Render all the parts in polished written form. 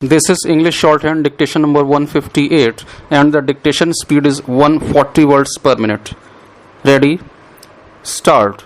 This is English shorthand dictation number 158 and the dictation speed is 140 words per minute. Ready? Start.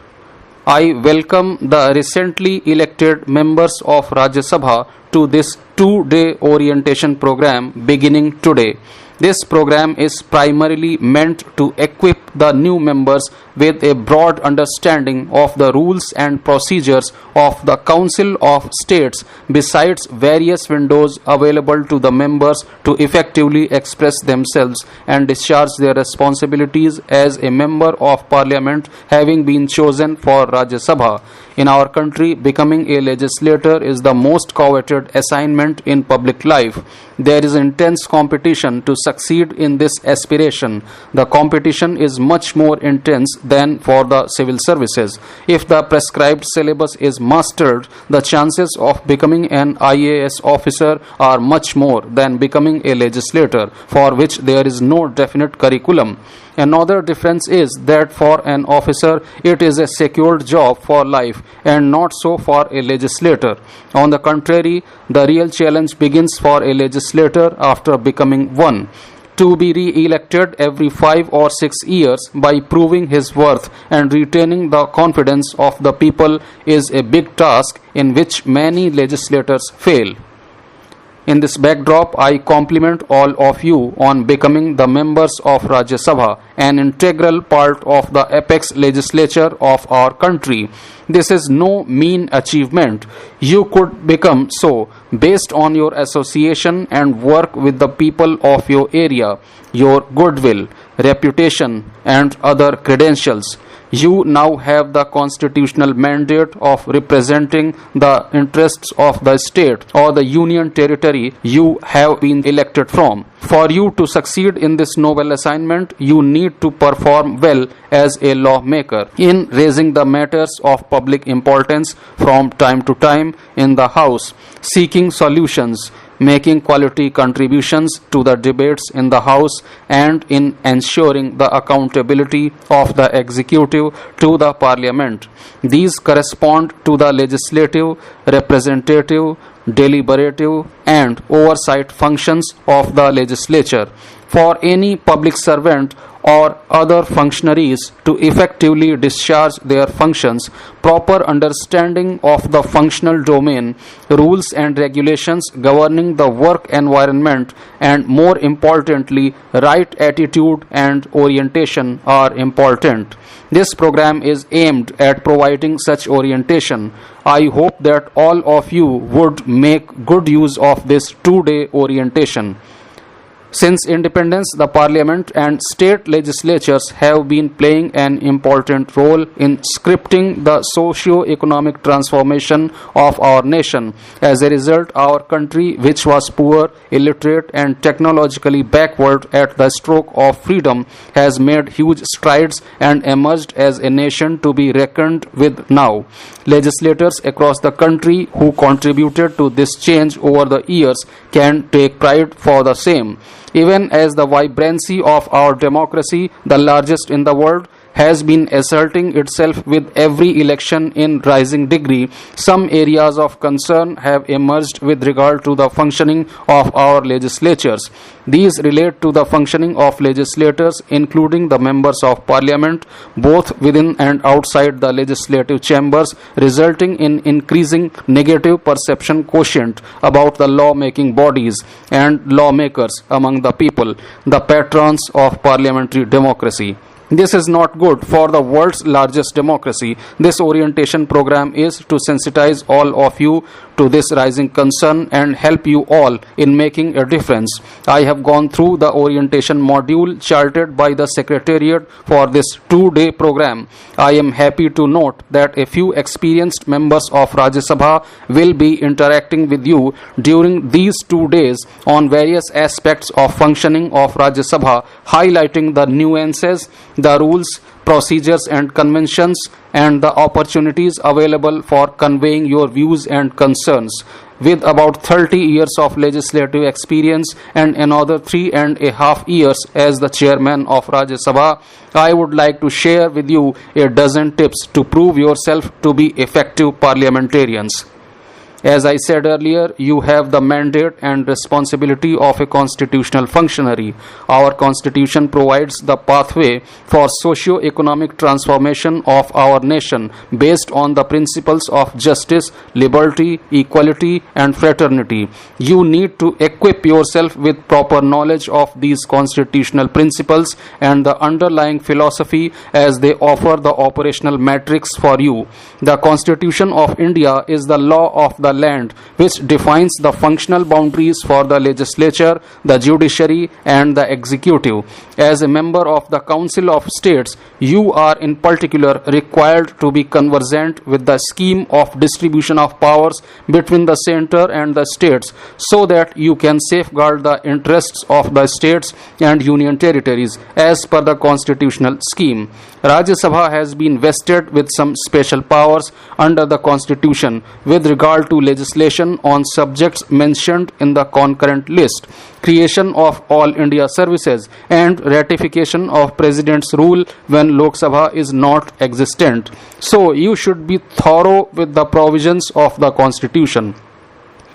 I welcome the recently elected members of Rajya Sabha to this 2-day orientation program beginning today. This program is primarily meant to equip the new members with a broad understanding of the rules and procedures of the Council of States, besides various windows available to the members to effectively express themselves and discharge their responsibilities as a member of Parliament, having been chosen for Rajya Sabha. In our country, becoming a legislator is the most coveted assignment in public life. There is intense competition to succeed in this aspiration. The competition is much more intense than for the civil services. If the prescribed syllabus is mastered, the chances of becoming an IAS officer are much more than becoming a legislator, for which there is no definite curriculum. Another difference is that for an officer, it is a secured job for life and not so for a legislator. On the contrary, the real challenge begins for a legislator after becoming one. To be re-elected every 5 or 6 years by proving his worth and retaining the confidence of the people is a big task in which many legislators fail. In this backdrop, I compliment all of you on becoming the members of Rajya Sabha, an integral part of the apex legislature of our country. This is no mean achievement. You could become so based on your association and work with the people of your area, your goodwill, reputation, and other credentials. You now have the constitutional mandate of representing the interests of the state or the union territory you have been elected from. For you to succeed in this noble assignment, you need to perform well as a lawmaker in raising the matters of public importance from time to time in the House, seeking solutions, making quality contributions to the debates in the House, and in ensuring the accountability of the executive to the Parliament. These correspond to the legislative, representative, deliberative, and oversight functions of the legislature. For any public servant or other functionaries to effectively discharge their functions, proper understanding of the functional domain, rules and regulations governing the work environment, and more importantly, right attitude and orientation are important. This program is aimed at providing such orientation. I hope that all of you would make good use of this 2-day orientation. Since independence, the Parliament and state legislatures have been playing an important role in scripting the socio-economic transformation of our nation. As a result, our country, which was poor, illiterate, and technologically backward at the stroke of freedom, has made huge strides and emerged as a nation to be reckoned with now. Legislators across the country who contributed to this change over the years can take pride for the same. Even as the vibrancy of our democracy, the largest in the world, has been asserting itself with every election in rising degree, some areas of concern have emerged with regard to the functioning of our legislatures. These relate to the functioning of legislators, including the members of Parliament, both within and outside the legislative chambers, resulting in increasing negative perception quotient about the law-making bodies and lawmakers among the people, the patrons of parliamentary democracy. This is not good for the world's largest democracy. This orientation program is to sensitize all of you to this rising concern and help you all in making a difference. I have gone through the orientation module charted by the Secretariat for this 2-day program. I am happy to note that a few experienced members of Rajya Sabha will be interacting with you during these 2 days on various aspects of functioning of Rajya Sabha, highlighting the nuances, the rules, procedures and conventions, and the opportunities available for conveying your views and concerns. With about 30 years of legislative experience and another 3.5 years as the chairman of Rajya Sabha, I would like to share with you a dozen tips to prove yourself to be effective parliamentarians. As I said earlier, you have the mandate and responsibility of a constitutional functionary. Our constitution provides the pathway for socio-economic transformation of our nation based on the principles of justice, liberty, equality, and fraternity. You need to equip yourself with proper knowledge of these constitutional principles and the underlying philosophy as they offer the operational matrix for you. The Constitution of India is the law of the land which defines the functional boundaries for the legislature, the judiciary, and the executive. As a member of the Council of States, you are in particular required to be conversant with the scheme of distribution of powers between the center and the states so that you can safeguard the interests of the states and union territories as per the constitutional scheme. Rajya Sabha has been vested with some special powers under the Constitution with regard to legislation on subjects mentioned in the concurrent list, creation of All India services, and ratification of President's rule when Lok Sabha is not existent. So you should be thorough with the provisions of the Constitution.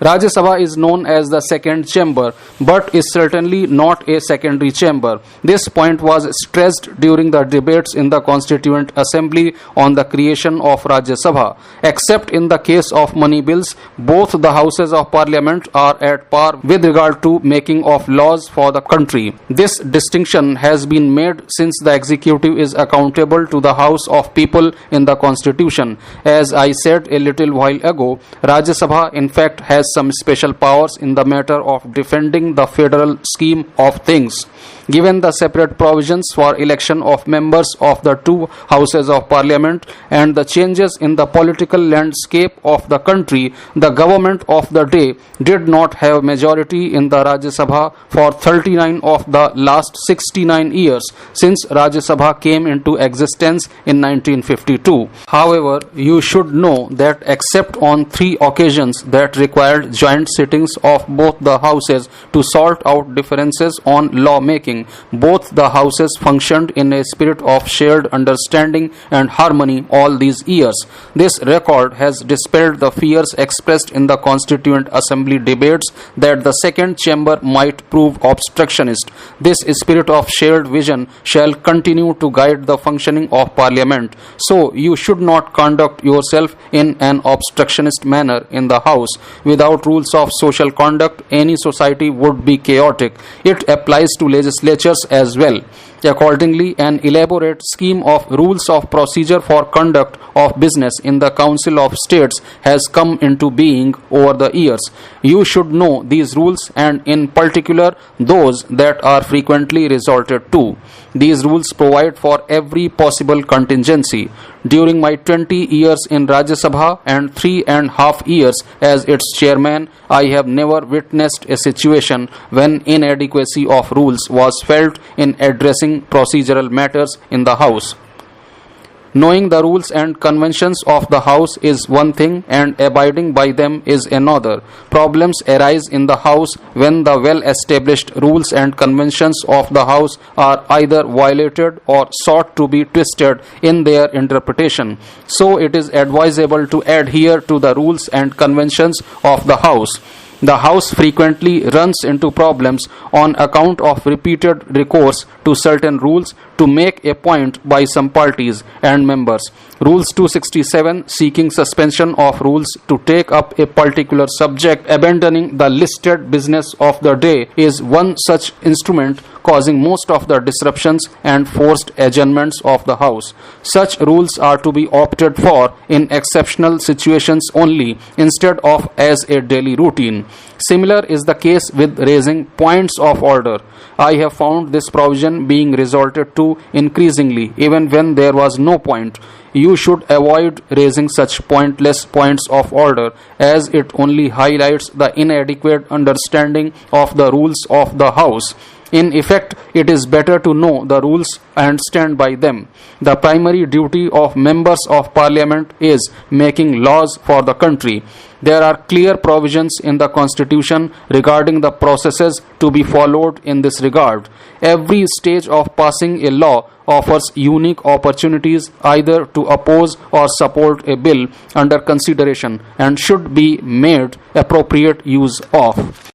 Rajya Sabha is known as the second chamber, but is certainly not a secondary chamber. This point was stressed during the debates in the Constituent Assembly on the creation of Rajya Sabha. Except in the case of money bills, both the houses of parliament are at par with regard to making of laws for the country. This distinction has been made since the executive is accountable to the House of People in the Constitution. As I said a little while ago, Rajya Sabha in fact has some special powers in the matter of defending the federal scheme of things. Given the separate provisions for election of members of the two houses of parliament and the changes in the political landscape of the country, the government of the day did not have majority in the Rajya Sabha for 39 of the last 69 years since Rajya Sabha came into existence in 1952. However, you should know that except on 3 occasions that required joint sittings of both the houses to sort out differences on lawmaking, both the houses functioned in a spirit of shared understanding and harmony all these years. This record has dispelled the fears expressed in the Constituent Assembly debates that the second chamber might prove obstructionist. This spirit of shared vision shall continue to guide the functioning of Parliament. So you should not conduct yourself in an obstructionist manner in the House. Without rules of social conduct, any society would be chaotic. It applies to legislatures as well. Accordingly, an elaborate scheme of rules of procedure for conduct of business in the Council of States has come into being over the years. You should know these rules and in particular those that are frequently resorted to. These rules provide for every possible contingency. During my 20 years in Rajya Sabha and 3.5 years as its chairman, I have never witnessed a situation when inadequacy of rules was felt in addressing procedural matters in the House. Knowing the rules and conventions of the House is one thing and abiding by them is another. Problems arise in the House when the well-established rules and conventions of the House are either violated or sought to be twisted in their interpretation. So it is advisable to adhere to the rules and conventions of the House. The House frequently runs into problems on account of repeated recourse to certain rules to make a point by some parties and members. Rules 267 seeking suspension of rules to take up a particular subject, abandoning the listed business of the day, is one such instrument causing most of the disruptions and forced adjournments of the House. Such rules are to be opted for in exceptional situations only instead of as a daily routine. Similar is the case with raising points of order. I have found this provision being resorted to increasingly even when there was no point. You should avoid raising such pointless points of order as it only highlights the inadequate understanding of the rules of the House. In effect, it is better to know the rules and stand by them. The primary duty of members of Parliament is making laws for the country. There are clear provisions in the Constitution regarding the processes to be followed in this regard. Every stage of passing a law offers unique opportunities either to oppose or support a bill under consideration and should be made appropriate use of.